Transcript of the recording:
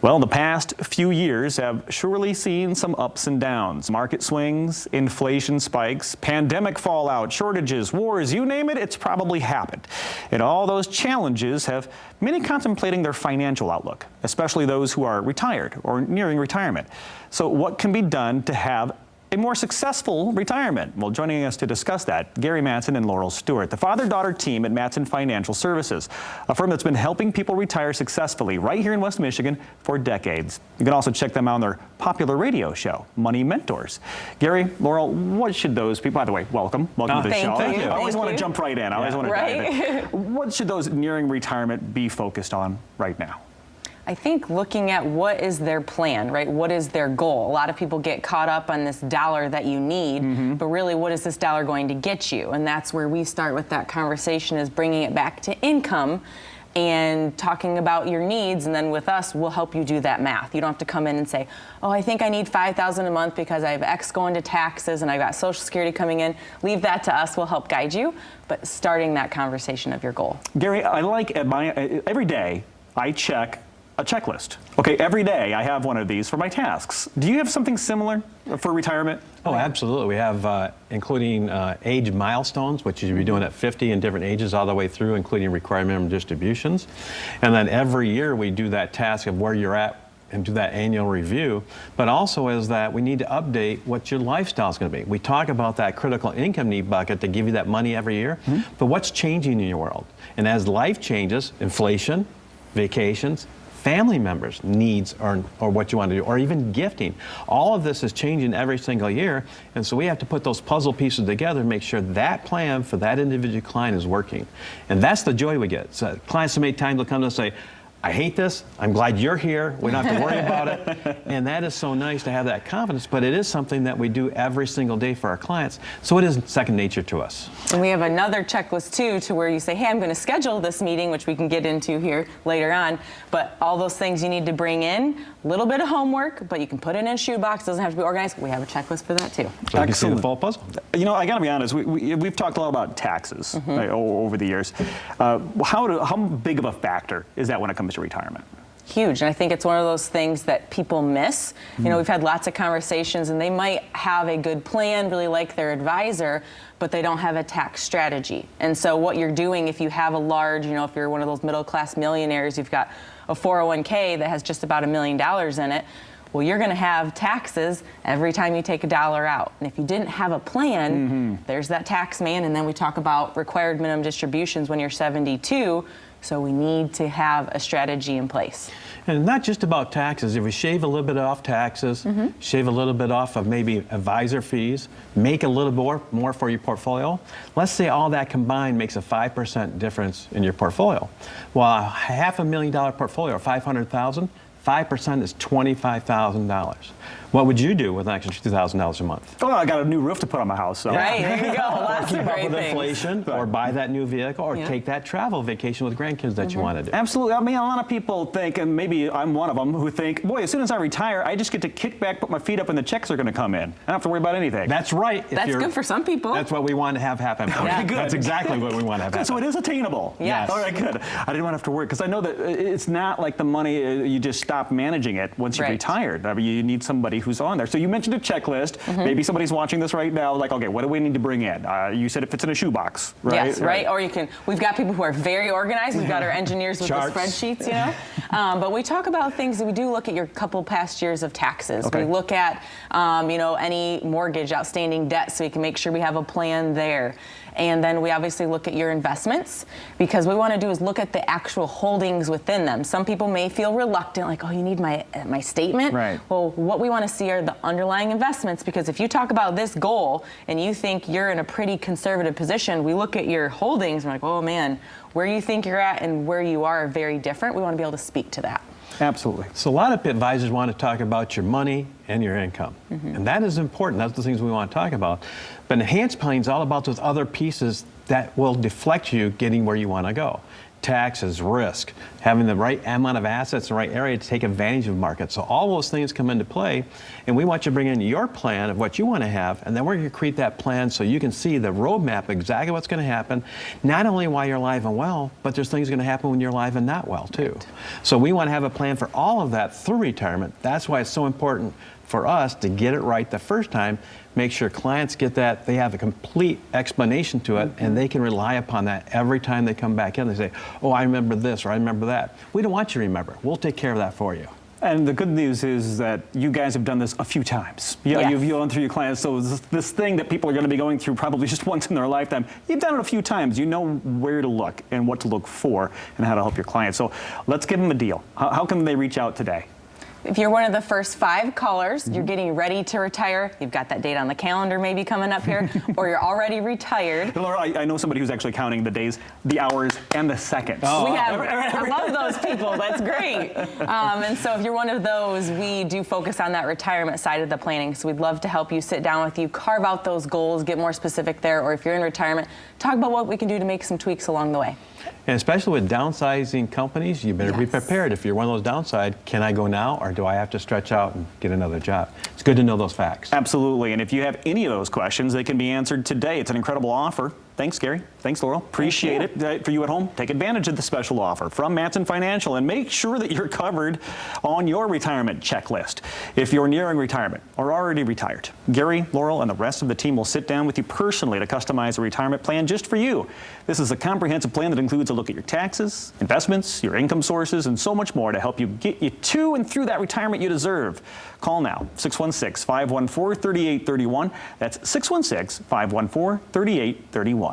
Well, the past few years have surely seen some ups and downs. Market swings, inflation spikes, pandemic fallout, shortages, wars, you name it, it's probably happened. And all those challenges have many contemplating their financial outlook, especially those who are retired or nearing retirement. So what can be done to have a more successful retirement? Well, joining us to discuss that, Gary Mattson and Laurel Steward, the father-daughter team at Mattson Financial Services, a firm that's been helping people retire successfully right here in West Michigan for decades. You can also check them out on their popular radio show, Money Mentors. Gary, Laurel, what should those people, by the way, welcome to the show. Thank you. I always want to jump right in. I always want to dive in. What should those nearing retirement be focused on right now? I think looking at what is their plan, right? What is their goal? A lot of people get caught up on this dollar that you need, but really what is this dollar going to get you? And that's where we start with that conversation, is bringing it back to income and talking about your needs. And then with us, we'll help you do that math. You don't have to come in and say, oh, I think I need $5,000 a month because I have X going to taxes and I've got Social Security coming in. Leave that to us. We'll help guide you. But starting that conversation of your goal. Gary, I like every day I check a checklist. Okay, every day I have one of these for my tasks. Do you have something similar for retirement? Oh, absolutely. We have including age milestones, which you'll be doing at 50 in different ages all the way through, including required minimum distributions. And then every year we do that task of where you're at and do that annual review. But also is that we need to update what your lifestyle is going to be. We talk about that critical income need bucket to give you that money every year, but what's changing in your world? And as life changes, inflation, vacations, family members' needs or what you want to do, or even gifting. All of this is changing every single year, and so we have to put those puzzle pieces together and make sure that plan for that individual client is working. And that's the joy we get. So clients so many times will come to us and say, I hate this, I'm glad you're here, we don't have to worry about it. And that is so nice to have that confidence, but it is something that we do every single day for our clients, so it is second nature to us. And we have another checklist too, to where you say, hey, I'm going to schedule this meeting, which we can get into here later on, but all those things you need to bring in, a little bit of homework, but you can put it in a shoebox, it doesn't have to be organized. We have a checklist for that too. So you can see the full puzzle. You know, I got to be honest, we've talked a lot about taxes right, over the years. How big of a factor is that when it comes to retirement? Huge, and I think it's one of those things that people miss. You know, we've had lots of conversations, and they might have a good plan, really like their advisor, but they don't have a tax strategy. And so what you're doing, if you have a large, you know, if you're one of those middle-class millionaires, you've got a 401k that has just about $1 million in it, well, you're going to have taxes every time you take a dollar out. And if you didn't have a plan, there's that tax man. And then we talk about required minimum distributions when you're 72. So we need to have a strategy in place. And not just about taxes. If we shave a little bit off taxes, shave a little bit off of maybe advisor fees, make a little more for your portfolio, let's say all that combined makes a 5% difference in your portfolio. Well, a $500,000 portfolio, or $500,000, 5% is $25,000. What would you do with an extra $2,000 a month? Well, I got a new roof to put on my house. So. Right, there you go. Lots of great with things. Inflation, or buy that new vehicle, or take that travel vacation with grandkids that you want to do. Absolutely. I mean, a lot of people think, and maybe I'm one of them, who think, boy, as soon as I retire, I just get to kick back, put my feet up, and the checks are going to come in. I don't have to worry about anything. That's right. That's good for some people. That's what we want to have happen. Okay, good. That's exactly what we want to have happen. So it is attainable. Yes. All right, good. I didn't want to have to worry, because I know that it's not like the money, you just stop managing it once you're retired. I mean, you need somebody who's on there. So you mentioned a checklist. Maybe somebody's watching this right now, like, okay, what do we need to bring in? You said it fits in a shoebox, right? Yes, right. Or you can, we've got people who are very organized. We've got our engineers with Charts. the spreadsheets, you know. But we talk about things that we do look at your couple past years of taxes. Okay. We look at, you know, any mortgage, outstanding debt, so we can make sure we have a plan there. And then we obviously look at your investments, because what we want to do is look at the actual holdings within them. Some people may feel reluctant, like, oh, you need my statement. Right. Well, what we want to see are the underlying investments, because if you talk about this goal and you think you're in a pretty conservative position, we look at your holdings and we're like, oh man, where you think you're at and where you are very different. We want to be able to speak to that. Absolutely. So a lot of advisors want to talk about your money and your income. And that is important. That's the things we want to talk about. But enhanced planning is all about those other pieces that will deflect you getting where you want to go. taxes, risk, having the right amount of assets in the right area to take advantage of markets. So all those things come into play, and we want you to bring in your plan of what you want to have, and then we're going to create that plan so you can see the roadmap, exactly what's going to happen, not only while you're alive and well, but there's things going to happen when you're alive and not well too. So we want to have a plan for all of that through retirement. That's why it's so important for us to get it right the first time, make sure clients get that, they have a complete explanation to it, and they can rely upon that every time they come back in. They say, oh, I remember this, or I remember that. We don't want you to remember. We'll take care of that for you. And the good news is that you guys have done this a few times. You've gone through your clients, so this thing that people are going to be going through probably just once in their lifetime, you've done it a few times. You know where to look and what to look for and how to help your clients. So let's give them a deal. How can they reach out today? If you're one of the first 5 callers, you're getting ready to retire, you've got that date on the calendar maybe coming up here, or you're already retired. Laura, I know somebody who's actually counting the days, the hours, and the seconds. I love those people. That's great. And so if you're one of those, we do focus on that retirement side of the planning. So we'd love to help you, sit down with you, carve out those goals, get more specific there, or if you're in retirement, talk about what we can do to make some tweaks along the way. And especially with downsizing companies, you better be prepared. If you're one of those downside, can I go now, or do I have to stretch out and get another job? It's good to know those facts. Absolutely. And if you have any of those questions, they can be answered today. It's an incredible offer. Thanks, Gary. Thanks, Laurel. Appreciate it. For you at home, take advantage of the special offer from Mattson Financial and make sure that you're covered on your retirement checklist. If you're nearing retirement or already retired, Gary, Laurel, and the rest of the team will sit down with you personally to customize a retirement plan just for you. This is a comprehensive plan that includes a look at your taxes, investments, your income sources, and so much more to help you get you to and through that retirement you deserve. Call now, 616-514-3831. That's 616-514-3831.